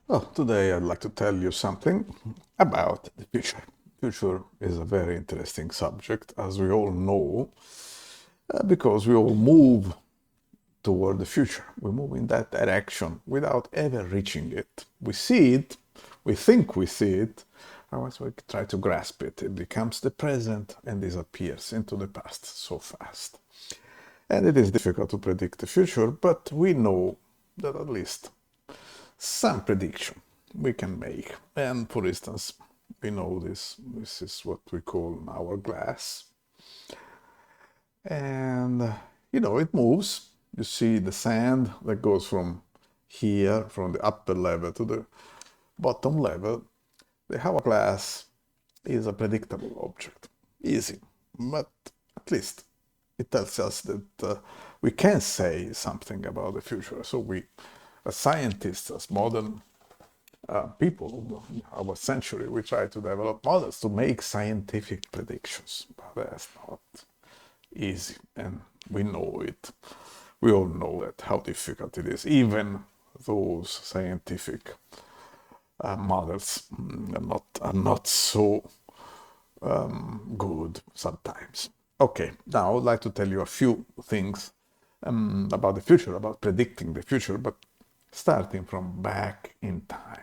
Well, today I'd like to tell you something about the future. Future is a very interesting subject, as we all know, because we all move toward the future. We move in that direction without ever reaching it. We see it, we think we see it, and once we try to grasp it, it becomes the present and disappears into the past so fast. And it is difficult to predict the future, but we know that at least some prediction we can make. And for instance, we know this is what we call an hourglass. And it moves. You see the sand that goes from here, from the upper level to the bottom level. The hourglass is a predictable object. Easy. But at least it tells us that we can say something about the future. So we, as scientists, as modern people of our century, we try to develop models to make scientific predictions, but that's not easy, and we know it. We all know that how difficult it is. Even those scientific models are not so good sometimes. Okay, now I would like to tell you a few things about the future, about predicting the future, but starting from back in time.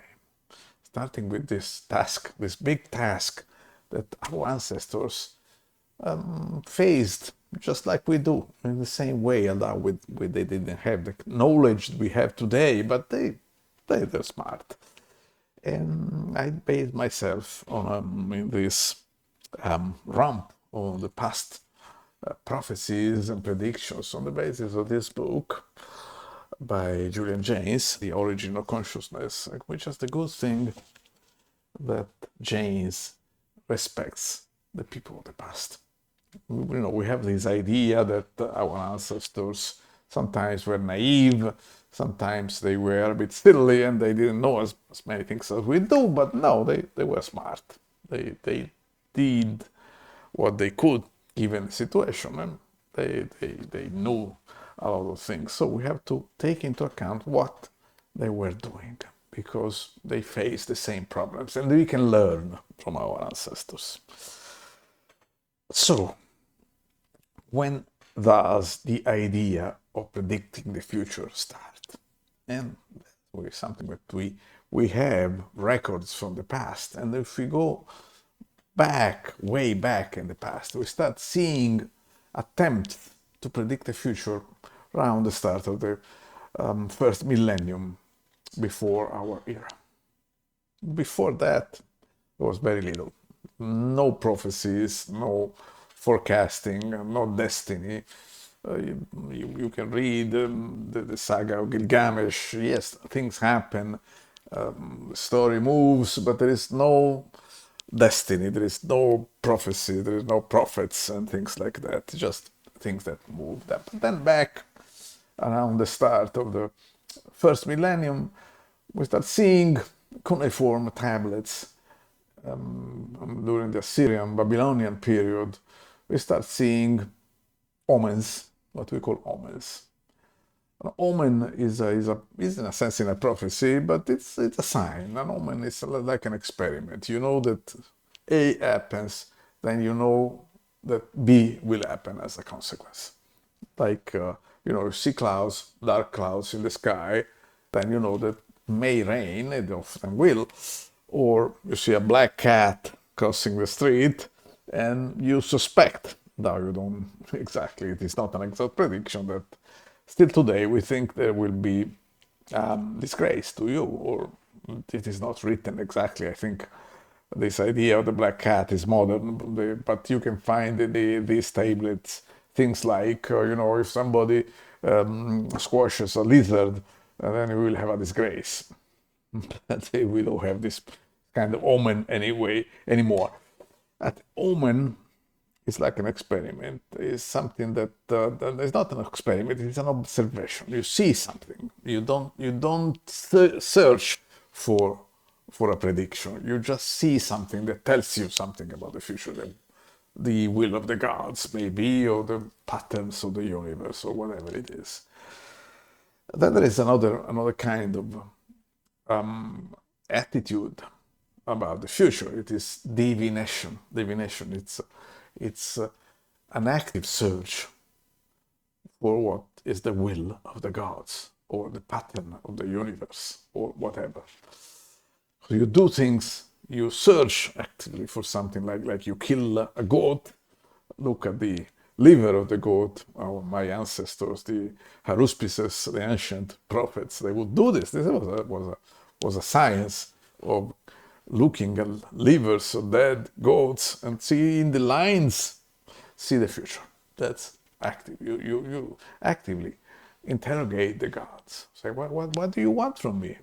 Starting with this task, this big task that our ancestors faced just like we do in the same way, although they didn't have the knowledge we have today, but they're smart. And I based myself on in this ramp on the past prophecies and predictions on the basis of this book by Julian Jaynes, The Origin of Consciousness, which is the good thing that Jaynes respects the people of the past. We have this idea that our ancestors sometimes were naive, sometimes they were a bit silly and they didn't know as many things as we do, but no, they were smart. They did what they could given the situation, and they knew a lot of things. So we have to take into account what they were doing, because they face the same problems and we can learn from our ancestors. So, when does the idea of predicting the future start? And that's something that we have records from the past. And if we go back, way back in the past, we start seeing attempts to predict the future around the start of the first millennium before our era. Before that, there was very little. No prophecies, no forecasting, no destiny. You can read the saga of Gilgamesh. Yes, things happen, the story moves, but there is no destiny, there is no prophecy, there is no prophets and things like that, just things that moved up. But then back around the start of the first millennium, we start seeing cuneiform tablets during the Assyrian Babylonian period. We start seeing omens, what we call omens. An omen is in a sense in a prophecy, but it's a sign. An omen is like an experiment. You know that A happens, then you know that B will happen as a consequence. Like you see clouds, dark clouds in the sky, then you know that may rain, it often will. Or you see a black cat crossing the street, and you suspect, though you don't exactly, it is not an exact prediction, that still today we think there will be disgrace to you, or it is not written exactly. I think this idea of the black cat is modern, but you can find in these tablets things like, if somebody squashes a lizard, then you will have a disgrace. We don't have this kind of omen anymore. That omen is like an experiment. It's something that is not an experiment. It's an observation. You see something. You don't search for a prediction. You just see something that tells you something about the future. The will of the gods, maybe, or the patterns of the universe, or whatever it is. Then there is another kind of attitude about the future. It is divination. Divination. It's an active search for what is the will of the gods or the pattern of the universe or whatever. So you do things, you search actively for something like you kill a goat, look at the liver of the goat. My ancestors, the haruspices, the ancient prophets, they would do this. This was a science of looking at livers of dead goats and see in the lines, see the future. That's active. You actively interrogate the gods. Say, what do you want from me?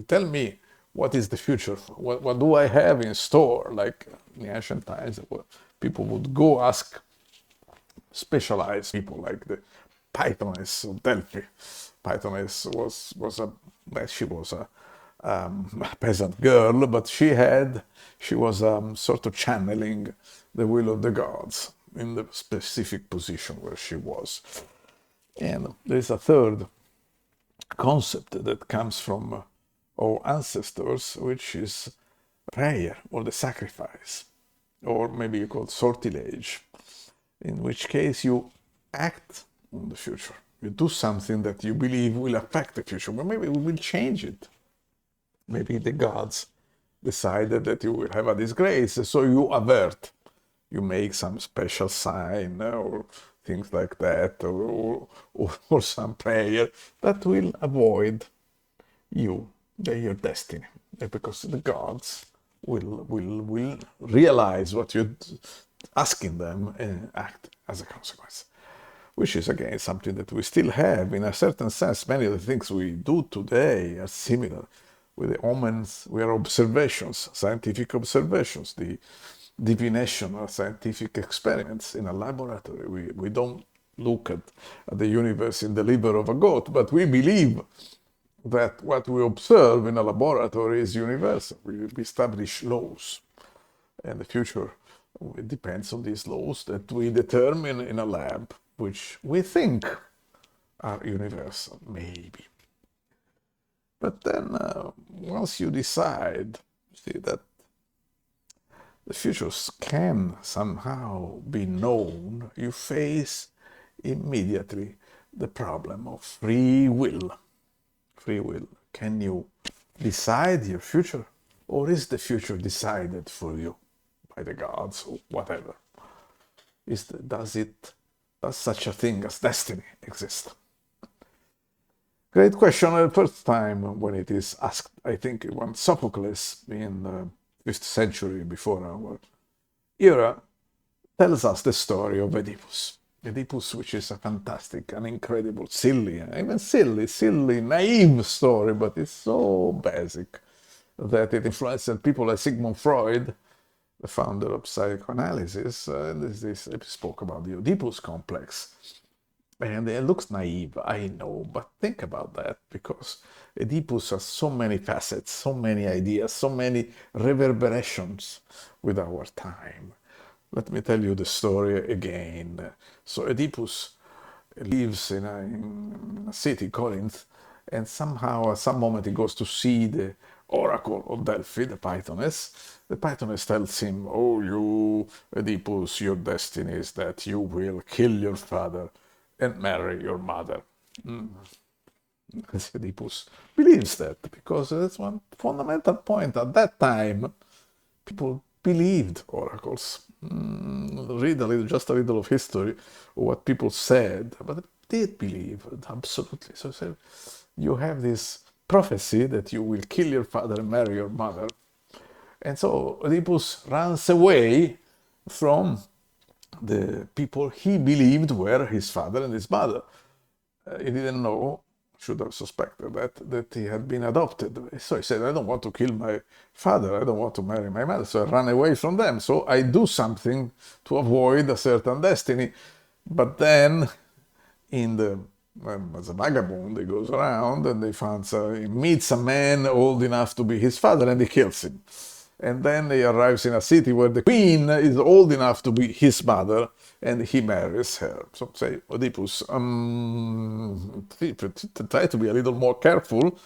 Tell me, what is the future? What do I have in store? Like in the ancient times, people would go ask specialized people like the Pythoness of Delphi. Pythoness was a peasant girl, but she was sort of channeling the will of the gods in the specific position where she was. And there's a third concept that comes from our ancestors, which is prayer or the sacrifice, or maybe you call it sortilege, in which case you act on the future. You do something that you believe will affect the future, but maybe we will change it. Maybe the gods decided that you will have a disgrace, so you avert. You make some special sign or things like that, or some prayer that will avoid your destiny, because the gods will realize what you're asking them and act as a consequence. Which is again something that we still have in a certain sense. Many of the things we do today are similar. With the omens, we are observations, scientific observations, the divination or scientific experiments in a laboratory. We don't look at the universe in the liver of a goat, but we believe that what we observe in a laboratory is universal. We establish laws, and the future depends on these laws that we determine in a lab, which we think are universal, maybe. But then once you decide, see that the futures can somehow be known, you face immediately the problem of free will. Free will. Can you decide your future, or is the future decided for you by the gods or whatever? Does such a thing as destiny exist? Great question. The first time when it is asked, I think when Sophocles in the 5th century before our era tells us the story of Oedipus. Oedipus, which is a fantastic, an incredible, silly, naive story, but it's so basic that it influenced people like Sigmund Freud, the founder of psychoanalysis. This spoke about the Oedipus complex. And it looks naive, I know, but think about that, because Oedipus has so many facets, so many ideas, so many reverberations with our time. Let me tell you the story again. So Oedipus lives in a city, Corinth, and somehow at some moment he goes to see the oracle of Delphi, the Pythoness. The Pythoness tells him, "Oh, you, Oedipus, your destiny is that you will kill your father and marry your mother." Oedipus believes that, because that's one fundamental point. At that time, people believed oracles. Read just a little of history of what people said, but they did believe it, absolutely. So you have this prophecy that you will kill your father and marry your mother. And so Oedipus runs away from the people he believed were his father and his mother. He didn't know, should have suspected that he had been adopted. So he said, "I don't want to kill my father, I don't want to marry my mother, so I run away from them. So I do something to avoid a certain destiny." But then, as a vagabond, he goes around and he meets a man old enough to be his father, and he kills him. And then he arrives in a city where the queen is old enough to be his mother, and he marries her. So say, Oedipus, try to be a little more careful,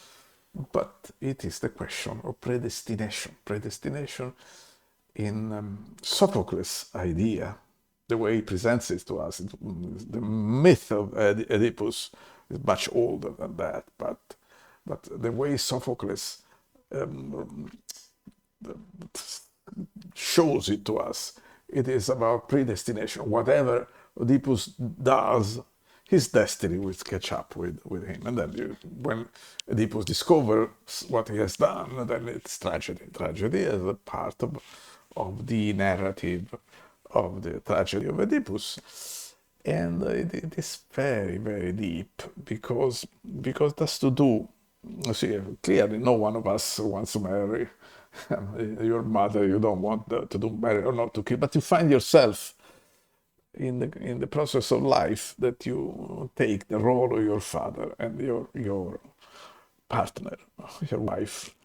but it is the question of predestination. Predestination in Sophocles' idea, the way he presents it to us, the myth of Oedipus is much older than that, but the way Sophocles shows it to us, it is about predestination. Whatever Oedipus does, his destiny will catch up with him. And then when Oedipus discovers what he has done, then it's tragedy. Tragedy is a part of the narrative of the tragedy of Oedipus. And it is very, very deep because that's to do. See, clearly no one of us wants to marry your mother. You don't want to do marry or not to kill, but you find yourself in the process of life that you take the role of your father, and your partner, your wife,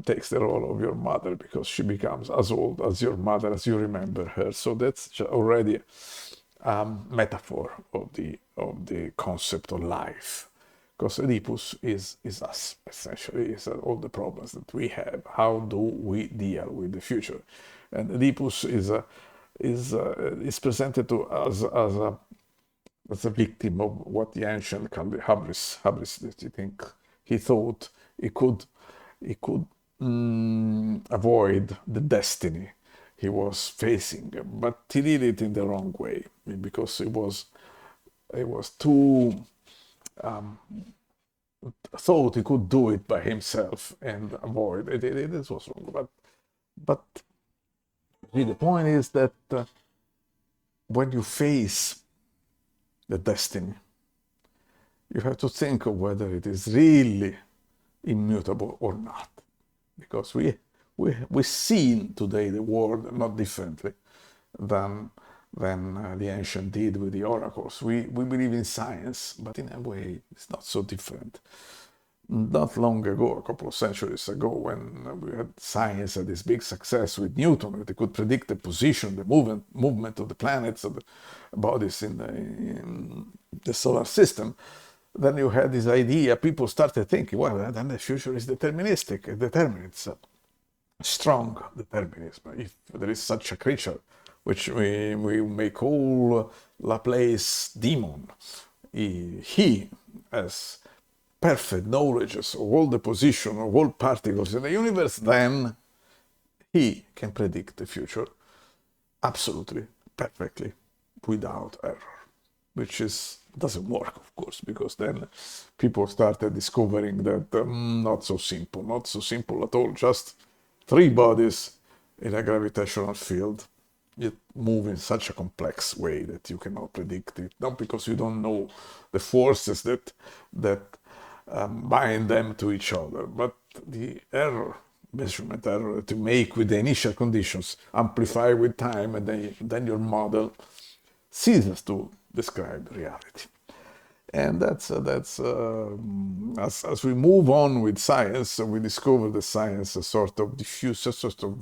takes the role of your mother because she becomes as old as your mother as you remember her. So that's already a metaphor of the concept of life. Because Oedipus is us, essentially, is all the problems that we have. How do we deal with the future? And Oedipus is presented to us as a victim of what the ancient called the hubris. Hubris, that you think he thought he could avoid the destiny he was facing, but he did it in the wrong way because it was too thought he could do it by himself and avoid it. It was wrong, but the point is that when you face the destiny, you have to think of whether it is really immutable or not, because we see today the world not differently than the ancient did with the oracles. We believe in science, but in a way it's not so different. Not long ago, a couple of centuries ago, when we had science had this big success with Newton, that they could predict the position, the movement of the planets, of the bodies in the solar system, then you had this idea, people started thinking, well, then the future is deterministic, determinants, strong determinism. If there is such a creature, which we may call Laplace demon, he has perfect knowledge of all the position of all particles in the universe, then he can predict the future absolutely, perfectly, without error. Which doesn't work, of course, because then people started discovering that not so simple at all. Just three bodies in a gravitational field, it move in such a complex way that you cannot predict it. Not because you don't know the forces that bind them to each other, but the measurement error that you make with the initial conditions amplify with time, and then your model ceases to describe reality. And that's as we move on with science, we discover the science a sort of diffuse, a sort of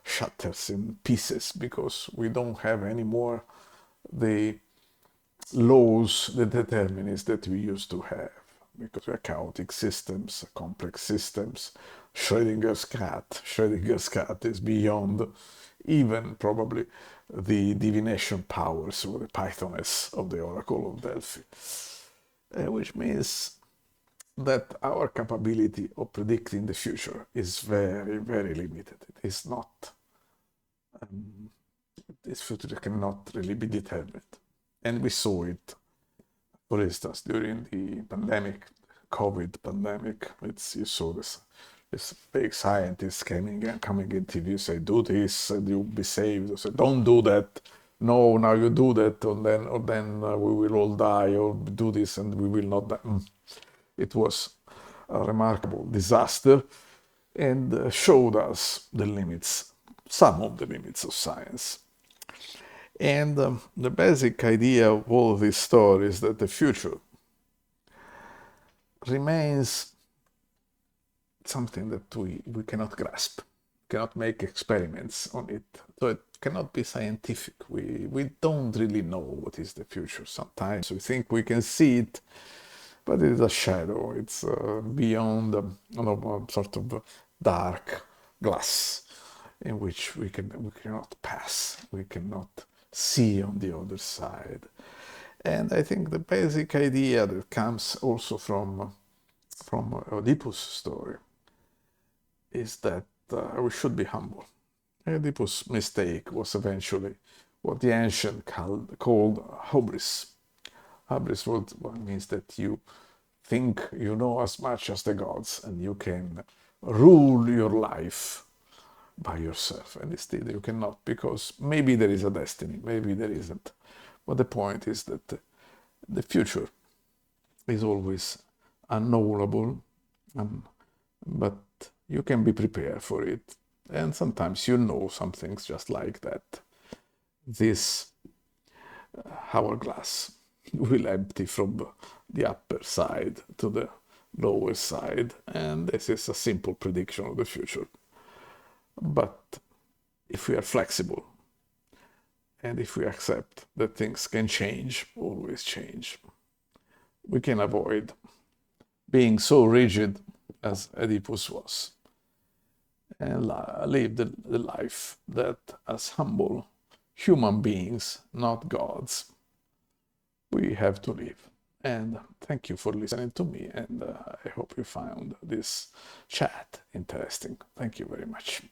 shatters in pieces, because we don't have anymore the laws, the determinists that we used to have, because we are chaotic systems, complex systems. Schrödinger's cat is beyond even probably the divination powers or the Pythoness of the Oracle of Delphi, which means that our capability of predicting the future is very, very limited. It is not, this future cannot really be determined. And we saw it, for instance, during the pandemic, COVID pandemic. You saw this big scientists coming in TV, say, do this and you'll be saved. Say, don't do that. No, now you do that, or then we will all die, or do this and we will not die. It was a remarkable disaster, and showed us the limits, some of the limits of science. And the basic idea of all of this story is that the future remains something that we cannot grasp, cannot make experiments on it. So it cannot be scientific. We don't really know what is the future. Sometimes we think we can see it, but it is a shadow. It's beyond a sort of dark glass in which we cannot pass, we cannot see on the other side. And I think the basic idea that comes also from Oedipus' story is that we should be humble. Oedipus' mistake was eventually what the ancient called hubris. Hubris means that you think you know as much as the gods and you can rule your life by yourself. And instead you cannot, because maybe there is a destiny, maybe there isn't. But the point is that the future is always unknowable, but you can be prepared for it. And sometimes you know some things just like that. This hourglass will empty from the upper side to the lower side, and this is a simple prediction of the future. But if we are flexible and if we accept that things can change, always change, we can avoid being so rigid as Oedipus was and live the life that, as humble human beings, not gods, we have to live. And thank you for listening to me, and I hope you found this chat interesting. Thank you very much.